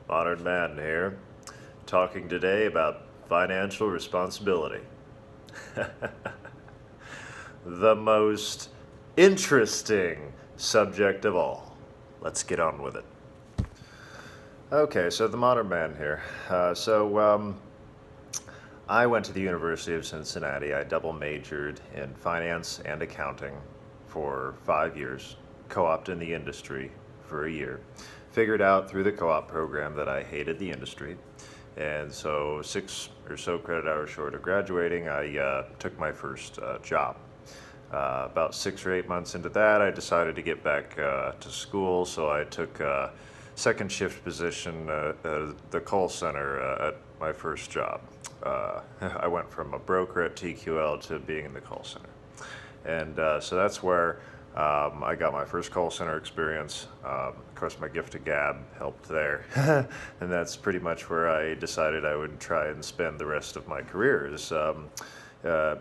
Modern Man here, talking today about financial responsibility. The most interesting subject of all. Let's get on with it. Okay, so the Modern Man here. I went to the University of Cincinnati. I double majored in finance and accounting for 5 years, co opted in the industry for a year. Figured out through the co op program that I hated the industry. And so, 6 or so credit hours short of graduating, I took my first job. About 6 or 8 months into that, I decided to get back to school, so I took a second shift position at the call center at my first job. I went from a broker at TQL to being in the call center. And so that's where I got my first call center experience. Of course, my gift to Gab helped there. And that's pretty much where I decided I would try and spend the rest of my career.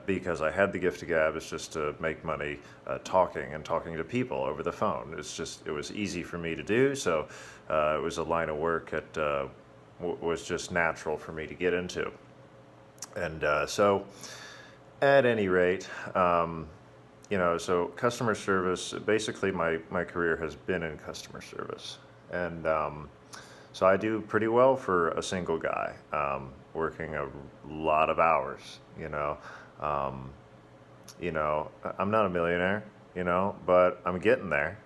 Because I had the gift of gab, it's just to make money talking to people over the phone. It was easy for me to do, so it was a line of work that was just natural for me to get into. And so, at any rate, so customer service, basically my career has been in customer service. And so I do pretty well for a single guy, working a lot of hours, Um, I'm not a millionaire, but I'm getting there.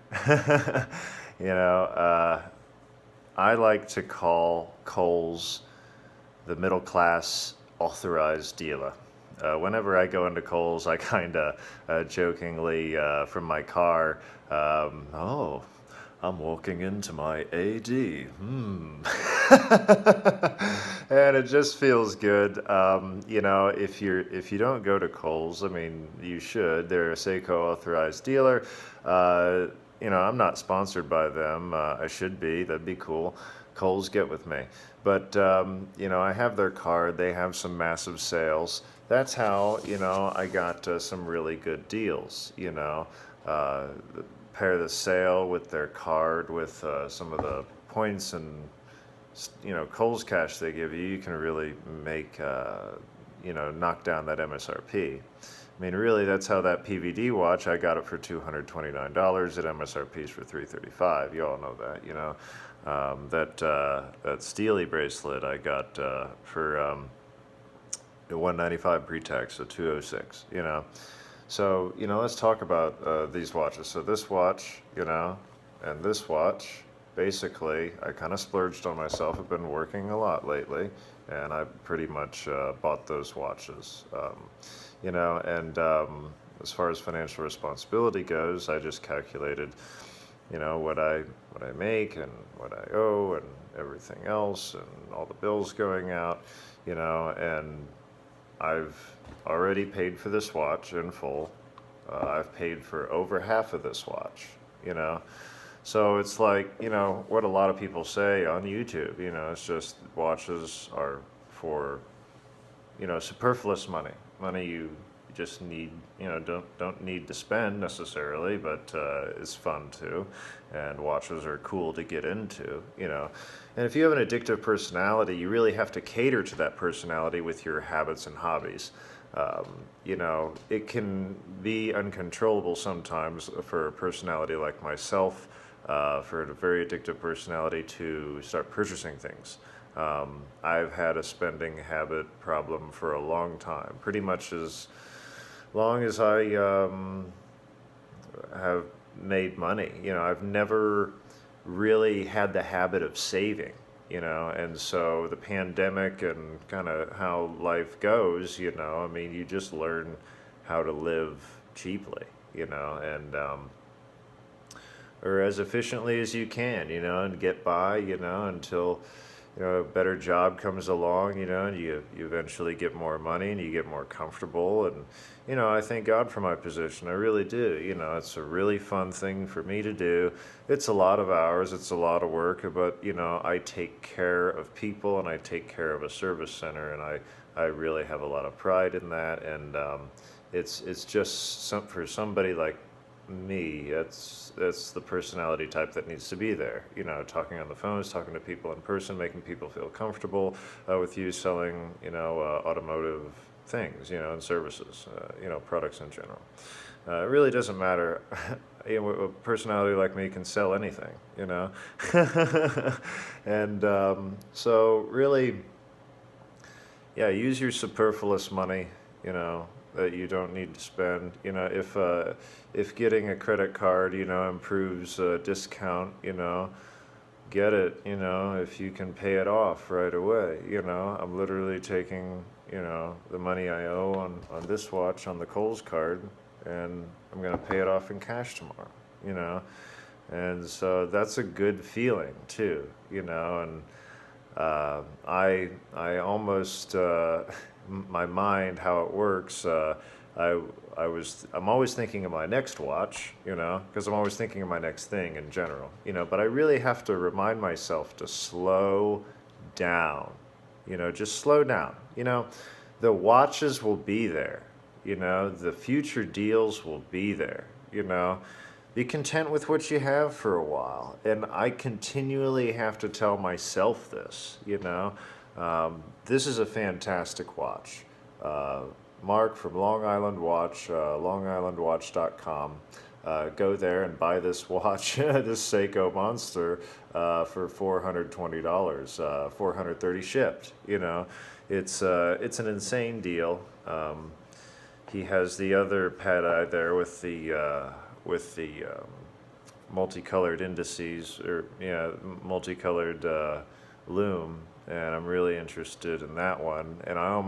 you know, uh, I like to call Kohl's the middle class authorized dealer. Whenever I go into Kohl's, I kind of jokingly from my car, oh, I'm walking into my AD. And it just feels good. If you don't go to Kohl's, I mean, you should. They're a Seiko authorized dealer. I'm not sponsored by them. I should be. That'd be cool. Kohl's, get with me. But I have their card. They have some massive sales. That's how I got some really good deals. Uh, Pair the sale with their card with some of the points and Kohl's cash they give you, you can really make knock down that MSRP. I mean, really, that's how that PVD watch, I got it for $229 at MSRP's for $335. You all know that, that Steely bracelet I got for $195 pre-tax, so 206. So, let's talk about these watches. So this watch, and this watch, basically, I kind of splurged on myself. I've been working a lot lately, and I pretty much bought those watches. As far as financial responsibility goes, I just calculated, what I make and what I owe and everything else and all the bills going out, and I've already paid for this watch in full. I've paid for over half of this watch, So it's like, what a lot of people say on YouTube, it's just watches are for, superfluous money you just need, don't need to spend necessarily, but is fun too. And watches are cool to get into. And if you have an addictive personality, you really have to cater to that personality with your habits and hobbies. It can be uncontrollable sometimes for a personality like myself, for a very addictive personality to start purchasing things. I've had a spending habit problem for a long time, pretty much as long as I have made money. I've never really had the habit of saving, and so the pandemic and kind of how life goes, I mean, you just learn how to live cheaply, or as efficiently as you can, and get by, until a better job comes along, and you eventually get more money and you get more comfortable. And, I thank God for my position. I really do. It's a really fun thing for me to do. It's a lot of hours, it's a lot of work, but, I take care of people and I take care of a service center, and I really have a lot of pride in that. And it's just for somebody like me. That's the personality type that needs to be there. Talking on the phones, talking to people in person, making people feel comfortable with you, selling automotive things, and services, products in general. It really doesn't matter. A personality like me can sell anything, and so really, yeah, use your superfluous money, that you don't need to spend. If getting a credit card, improves a discount, get it. If you can pay it off right away. I'm literally taking, the money I owe on this watch on the Kohl's card, and I'm gonna pay it off in cash tomorrow. And so that's a good feeling too, and I almost my mind, how it works. I'm always thinking of my next watch, because I'm always thinking of my next thing in general, But I really have to remind myself to slow down, just slow down. The watches will be there, the future deals will be there, Be content with what you have for a while. And I continually have to tell myself this, This is a fantastic watch. Mark from Long Island Watch, longislandwatch.com. Go there and buy this watch, this Seiko Monster, for $420, 430 shipped. It's an insane deal. He has the other pad eye there with the multicolored indices, or multicolored lume, and I'm really interested in that one. And I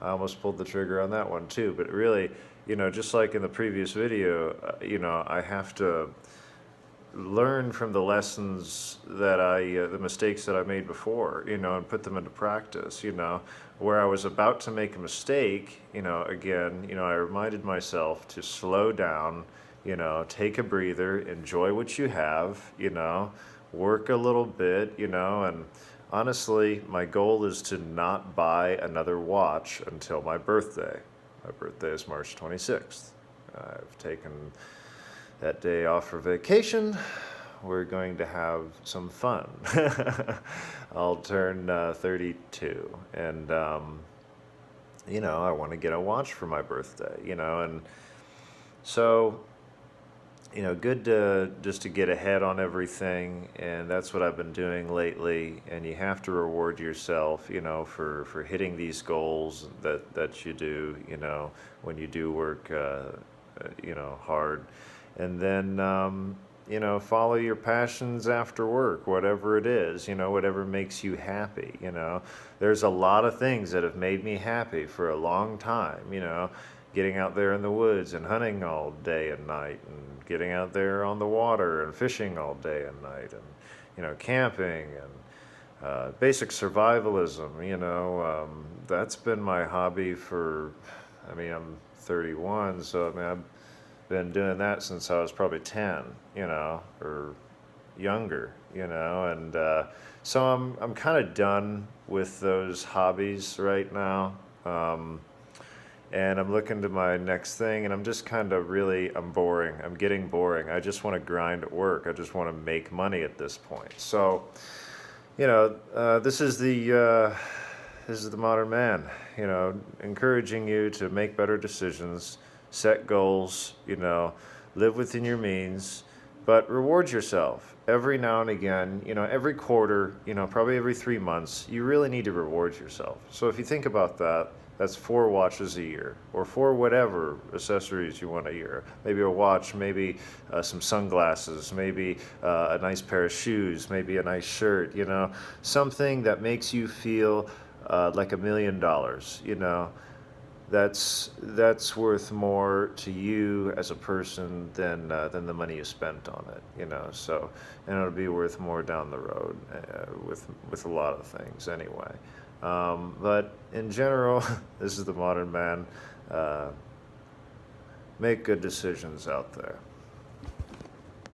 almost pulled the trigger on that one too. But really, just like in the previous video, I have to learn from the lessons that the mistakes that I made before, and put them into practice, Where I was about to make a mistake, again, I reminded myself to slow down, take a breather, enjoy what you have, work a little bit, and honestly, my goal is to not buy another watch until my birthday. My birthday is March 26th. I've taken that day off for vacation. We're going to have some fun. I'll turn 32, and I want to get a watch for my birthday, and so good just to get ahead on everything, and that's what I've been doing lately. And you have to reward yourself, for hitting these goals that you do, when you do work, hard. And then, follow your passions after work, whatever it is, whatever makes you happy. There's a lot of things that have made me happy for a long time, getting out there in the woods and hunting all day and night, and getting out there on the water and fishing all day and night, and camping, and basic survivalism. That's been my hobby for, I'm 31, so I've been doing that since I was probably 10, or younger, and so I'm kind of done with those hobbies right now. And I'm looking to my next thing, and I'm just kind of I'm boring. I'm getting boring. I just want to grind at work. I just want to make money at this point. So, this is the modern man, encouraging you to make better decisions, set goals, live within your means, but reward yourself every now and again, every quarter, probably every 3 months. You really need to reward yourself. So if you think about that, that's 4 watches a year, or 4 whatever accessories you want a year. Maybe a watch, maybe some sunglasses, maybe a nice pair of shoes, maybe a nice shirt, something that makes you feel like $1 million, That's worth more to you as a person than the money you spent on it, So, and it'll be worth more down the road with a lot of things anyway. But in general, this is the modern man. Make good decisions out there.